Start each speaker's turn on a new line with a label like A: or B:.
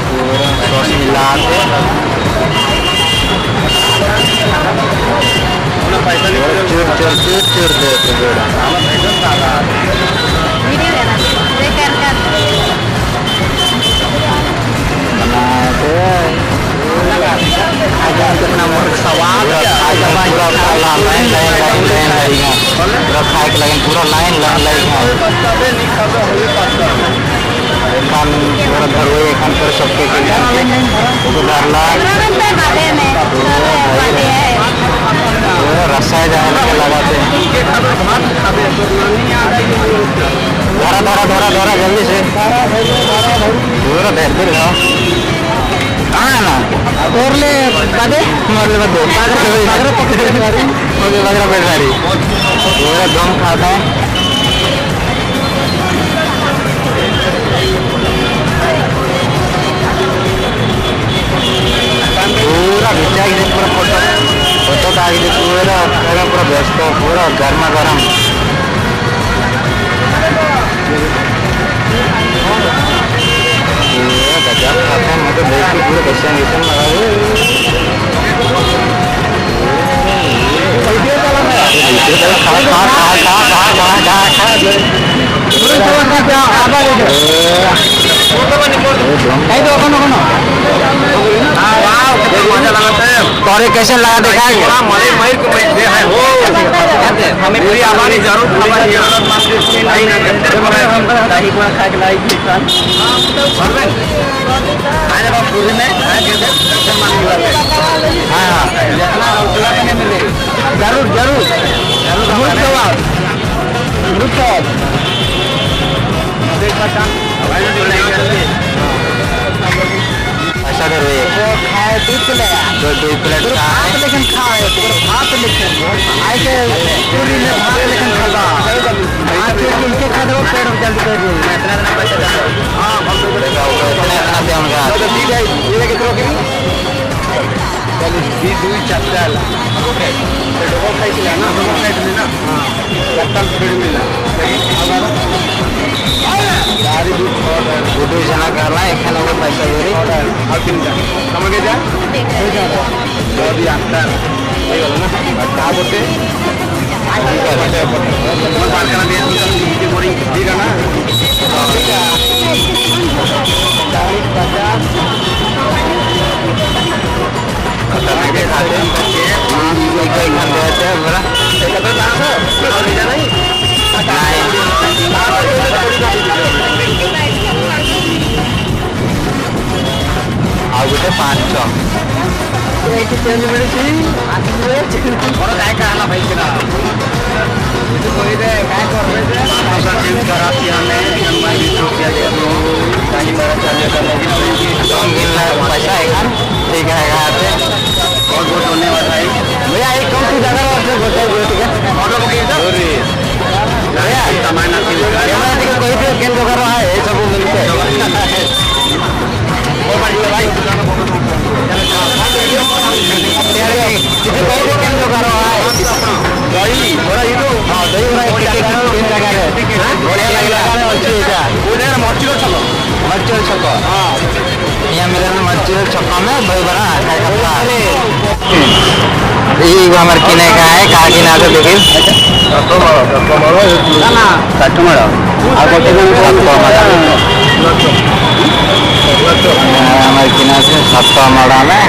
A: पूरा सॉस मिला के चूर चूर चूर चूर देते कितना मोर सवाल लाइन पूरा खाए के लगे पूरा लाइन पूरा धरवे पर सबके रसाय जाए लगाते धरा धरा धरा धरा जल्दी से पूरा देर देर जाओ कहाँ है ना तोरले बदे मोरले बदे बागरा पकड़े गाड़ी ओके बागरा बैठ गाड़ी पूरा दम खाता है पूरा भिजा के पूरा फोटो फोटो का आगे पूरा पूरा व्यस्त पूरा गर्मा गर्म गजब खाते हैं मतलब देख के पूरे कैसे तोरे कैसे लगा दिखाएंगे हमें पूरी आबादी जरूर जरूर जरूर ऐसा करो खाए 2 प्लेट लेकिन खाए भात लेकिन आए के पूरी में भात लेकिन खावा आज इनके खा दो पेट जल्दी कर दो मैं इतना पैसा दे हां हम तो इतना दे उनका तो ठीक है ये कितना की चलो 2 चप्पल ओके तो डबल खाई ले ना डबल खाई ले ना हां चप्पल फ्री मिला गाड़ी दूध फोटो जना करला एखाने को पैसा देरी और किन जा समझ जा हो जा जल्दी आता है ये गलो ना बता बोते मैं बात करना दिया तुम बोरी ठीक है ना 40 50 के खाते हां कोई खान देते हैं बड़ा एकत्र कहां से ले जा नहीं ଆଉ ଗୋଟେ 500 ଏଇଠି ଚେଞ୍ଜ ମିଳୁଛି ଆସିଲେ ମୋର କାଇଁ କାହଲା ଭାଇ କିନା ଏଠି କହିରେ କାଇଁ କରବେ ଯେ पैसा चेंज कराती हमें भाई 20 रुपया दे दो काई मेरा चार्ज करने की कम मिलना पैसा है ठीक है आते बहुत बहुत धन्यवाद भाई भैया एक कम की जगह और गोटे ठीक है ऑर्डर बुकिंग था भैया सामान आती है कोई भी केन जगह रहा है सब मिलते हैं और भाई भाई किसी कोई भी केन जगह रहा है दही बड़ा ये तो हां दही बड़ा एक जगह है बढ़िया लगला ଅଛି ଏଟା କୋଉଟା ମର୍ଚିର ଛକ हां यहाँ मेरे मर्चिर छक में दही बड़ा खाई सकता है ये हमारे किने का है कहाँ किना तो देखिए ना कस्टमर और गोटे हमारे किना से 700 में